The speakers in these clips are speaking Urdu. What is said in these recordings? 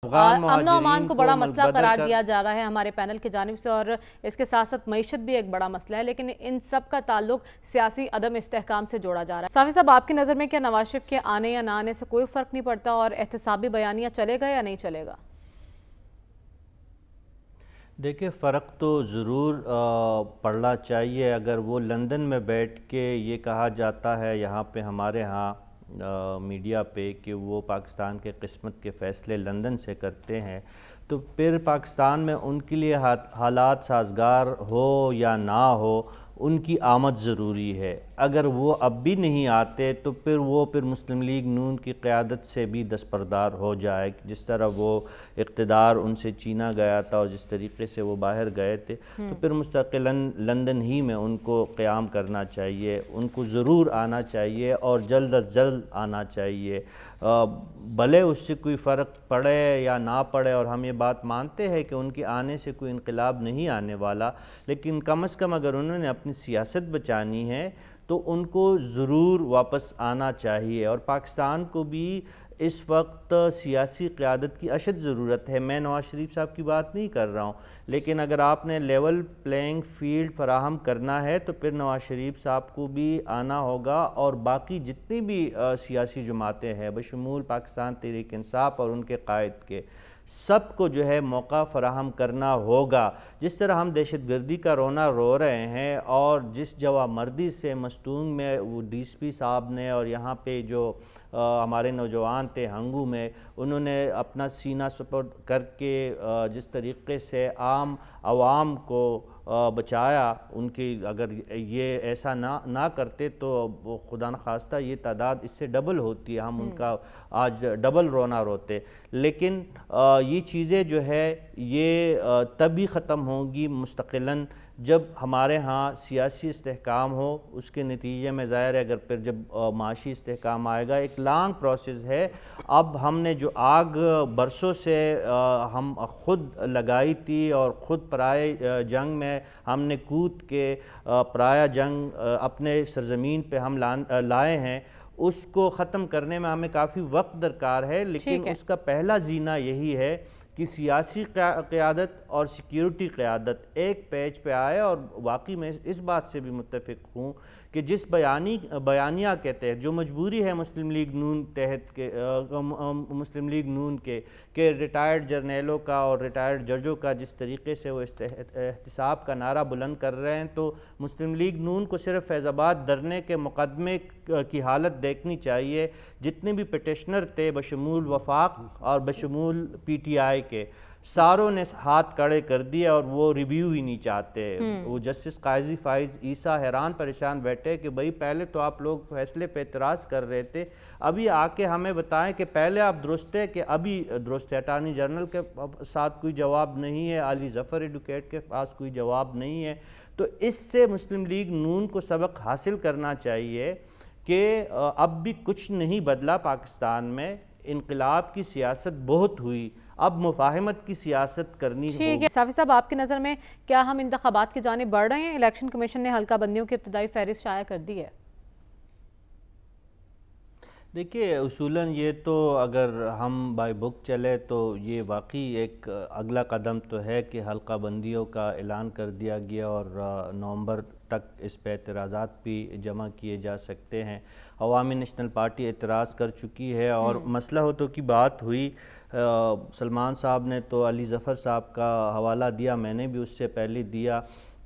امن و امان کو بڑا مسئلہ قرار دیا جا رہا ہے ہمارے پینل کی جانب سے، اور اس کے ساتھ ساتھ معیشت بھی ایک بڑا مسئلہ ہے، لیکن ان سب کا تعلق سیاسی عدم استحکام سے جوڑا جا رہا ہے۔ صافی صاحب، آپ کی نظر میں کیا نواز شریف کے آنے یا نہ آنے سے کوئی فرق نہیں پڑتا، اور احتسابی بیانیہ چلے گا یا نہیں چلے گا؟ دیکھیں، فرق تو ضرور پڑنا چاہیے۔ اگر وہ لندن میں بیٹھ کے یہ کہا جاتا ہے یہاں پہ ہمارے ہاں میڈیا پہ کہ وہ پاکستان کے قسمت کے فیصلے لندن سے کرتے ہیں، تو پھر پاکستان میں ان کے لیے حالات سازگار ہو یا نہ ہو، ان کی آمد ضروری ہے۔ اگر وہ اب بھی نہیں آتے تو پھر مسلم لیگ نون کی قیادت سے بھی دستبردار ہو جائے، جس طرح وہ اقتدار ان سے چھینا گیا تھا اور جس طریقے سے وہ باہر گئے تھے، تو پھر مستقلاً لندن ہی میں ان کو قیام کرنا چاہیے، ان کو ضرور آنا چاہیے اور جلد از جلد آنا چاہیے۔ بھلے اس سے کوئی فرق پڑے یا نہ پڑے، اور ہم یہ بات مانتے ہیں کہ ان کے آنے سے کوئی انقلاب نہیں آنے والا، لیکن کم از کم اگر انہوں نے اپنی سیاست بچانی ہے تو ان کو ضرور واپس آنا چاہیے۔ اور پاکستان کو بھی اس وقت سیاسی قیادت کی اشد ضرورت ہے۔ میں نواز شریف صاحب کی بات نہیں کر رہا ہوں، لیکن اگر آپ نے لیول پلینگ فیلڈ فراہم کرنا ہے تو پھر نواز شریف صاحب کو بھی آنا ہوگا، اور باقی جتنی بھی سیاسی جماعتیں ہیں بشمول پاکستان تحریک انصاف اور ان کے قائد کے، سب کو جو ہے موقع فراہم کرنا ہوگا۔ جس طرح ہم دہشت گردی کا رونا رو رہے ہیں، اور جس جوامردی سے مستونگ میں وہ ڈی ایس پی صاحب نے اور یہاں پہ جو ہمارے نوجوان تھے ہنگو میں، انہوں نے اپنا سینہ سپرد کر کے جس طریقے سے عام عوام کو بچایا، ان کی اگر یہ ایسا نہ کرتے تو خدا نخواستہ یہ تعداد اس سے ڈبل ہوتی ہے، ہم ان کا آج ڈبل رونا روتے۔ لیکن یہ چیزیں جو ہے یہ تب ہی ختم ہوں گی مستقلاً جب ہمارے ہاں سیاسی استحکام ہو۔ اس کے نتیجے میں ظاہر ہے اگر پھر جب معاشی استحکام آئے گا، ایک لانگ پروسیس ہے۔ اب ہم نے جو آگ برسوں سے ہم خود لگائی تھی اور خود پرائے جنگ میں ہم نے کود کے پرایا جنگ اپنے سرزمین پہ ہم لائے ہیں، اس کو ختم کرنے میں ہمیں کافی وقت درکار ہے، لیکن اس کا پہلا زینہ یہی ہے کہ سیاسی قیادت اور سیکیورٹی قیادت ایک پیج پہ آئے۔ اور واقعی میں اس بات سے بھی متفق ہوں کہ جس بیانیہ کے تحت جو مجبوری ہے مسلم لیگ نون کے کہ ریٹائرڈ جرنیلوں کا اور ریٹائرڈ ججوں کا جس طریقے سے وہ احتساب کا نعرہ بلند کر رہے ہیں، تو مسلم لیگ نون کو صرف فیض آباد دھرنے کے مقدمے کی حالت دیکھنی چاہیے۔ جتنے بھی پٹیشنر تھے بشمول وفاق اور بشمول پی ٹی آئی کے، ساروں نے ہاتھ کڑے کر دیے اور وہ ریویو ہی نہیں چاہتے۔ وہ جسٹس قاضی فائز عیسیٰ حیران پریشان بیٹھے کہ بھئی پہلے تو آپ لوگ فیصلے پہ اعتراض کر رہے تھے، ابھی آ کے ہمیں بتائیں کہ پہلے آپ درست ہے کہ ابھی درست ہے۔ اٹارنی جنرل کے ساتھ کوئی جواب نہیں ہے، علی ظفر ایڈوکیٹ کے پاس کوئی جواب نہیں ہے۔ تو اس سے مسلم لیگ نون کو سبق حاصل کرنا چاہیے کہ اب بھی کچھ نہیں بدلا پاکستان میں، انقلاب کی سیاست بہت ہوئی، اب مفاہمت کی سیاست کرنی ہوگی۔ ٹھیک ہے صافی صاحب، آپ کی نظر میں کیا ہم انتخابات کی جانب بڑھ رہے ہیں؟ الیکشن کمیشن نے حلقہ بندیوں کی ابتدائی فہرست شائع کر دی ہے۔ دیکھیے، اصولاً یہ تو اگر ہم بائی بک چلے تو یہ واقعی ایک اگلا قدم تو ہے کہ حلقہ بندیوں کا اعلان کر دیا گیا، اور نومبر تک اس پہ اعتراضات بھی جمع کیے جا سکتے ہیں۔ عوامی نیشنل پارٹی اعتراض کر چکی ہے، اور مسئلہ ہوتوں کی بات ہوئی، سلمان صاحب نے تو علی ظفر صاحب کا حوالہ دیا، میں نے بھی اس سے پہلے دیا۔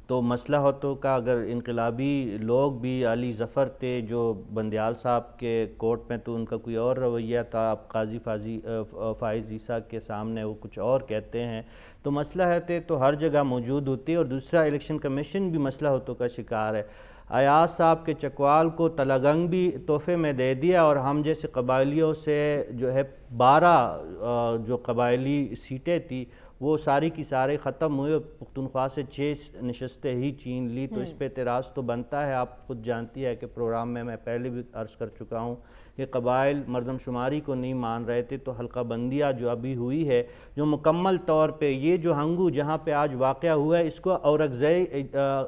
تو مسئلہ ہوتوں کا اگر انقلابی لوگ بھی علی ظفر تھے جو بندیال صاحب کے کورٹ میں، تو ان کا کوئی اور رویہ تھا، اب قاضی فائز عیسیٰ کے سامنے وہ کچھ اور کہتے ہیں، تو مسئلہ ہے تو ہر جگہ موجود ہوتی ہے۔ اور دوسرا، الیکشن کمیشن بھی مسئلہ ہوتوں کا شکار ہے۔ ایاز صاحب کے چکوال کو تلگنگ بھی تحفے میں دے دیا، اور ہم جیسے قبائلیوں سے جو ہے 12 جو قبائلی سیٹیں تھی وہ ساری کی سارے ختم ہوئے، پختونخوا سے 6 نشستیں ہی چین لی، تو اس پہ اعتراض تو بنتا ہے۔ آپ خود جانتی ہے کہ پروگرام میں پہلے بھی عرض کر چکا ہوں کہ قبائل مردم شماری کو نہیں مان رہے تھے، تو حلقہ بندیاں جو ابھی ہوئی ہے، جو مکمل طور پہ یہ جو ہنگو جہاں پہ آج واقعہ ہوا ہے، اس کو اورکزئی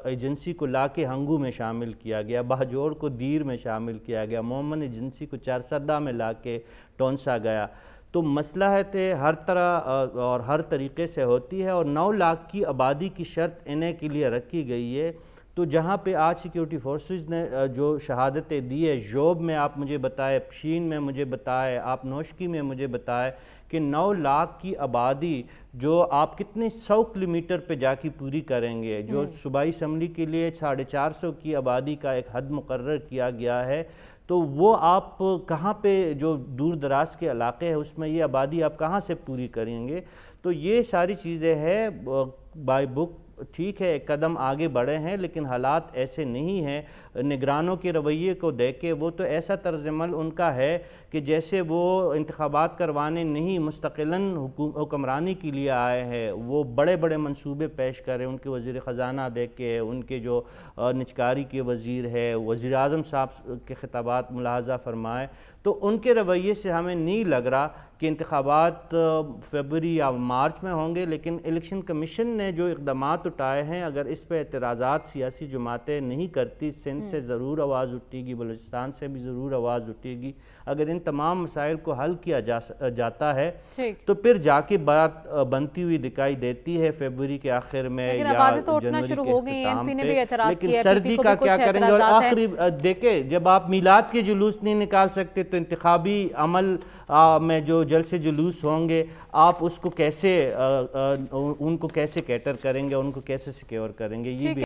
ایجنسی کو لا کے ہنگو میں شامل کیا گیا، باجوڑ کو دیر میں شامل کیا گیا، مومن ایجنسی کو چارسدہ میں لا کے ٹونسا گیا۔ تو مصلحت ہر طرح اور ہر طریقے سے ہوتی ہے، اور 9 لاکھ کی آبادی کی شرط انہیں کے لیے رکھی گئی ہے۔ تو جہاں پہ آج سیکیورٹی فورسز نے جو شہادتیں دی ہے، جوب میں آپ مجھے بتائے، پشین میں مجھے بتائے، آپ نوشکی میں مجھے بتائے کہ 9 لاکھ کی آبادی جو آپ کتنے 100 کلومیٹر پہ جا کے پوری کریں گے، جو صوبائی اسمبلی کے لیے 450 کی آبادی کا ایک حد مقرر کیا گیا ہے، تو وہ آپ کہاں پہ جو دور دراز کے علاقے ہیں اس میں یہ آبادی آپ کہاں سے پوری کریں گے؟ تو یہ ساری چیزیں ہیں بائی بک، ٹھیک ہے ایک قدم آگے بڑھے ہیں، لیکن حالات ایسے نہیں ہیں۔ نگرانوں کے رویے کو دیکھے وہ تو ایسا طرز عمل ان کا ہے کہ جیسے وہ انتخابات کروانے نہیں، مستقلاً حکمرانی کے لیے آئے ہیں، وہ بڑے بڑے منصوبے پیش کریں، ان کے وزیر خزانہ دیکھے، ان کے جو نجکاری کے وزیر ہے، وزیر اعظم صاحب کے خطابات ملاحظہ فرمائے، تو ان کے رویے سے ہمیں نہیں لگ رہا کہ انتخابات فروری یا مارچ میں ہوں گے، لیکن الیکشن کمیشن نے جو اقدامات اٹھائے ہیں، اگر اس پہ اعتراضات سیاسی جماعتیں نہیں کرتی، سندھ سے ضرور آواز اٹھے گی، بلوچستان سے بھی ضرور آواز اٹھے گی، اگر ان تمام مسائل کو حل کیا جاتا ہے تو پھر جا کے بات بنتی ہوئی دکھائی دیتی ہے فروری کے آخر میں یا جنوری کے اختتام پہ۔ لیکن سردی کا کیا کریں گے؟ اور آخری دیکھیں، جب آپ میلاد کے جلوس نہیں نکال سکتے تو انتخابی عمل میں جو جلسے جلوس ہوں گے آپ اس کو کیسے ان کو کیسے کیٹر کریں گے، ان کو کیسے سیکیور کریں گے؟ یہ بھی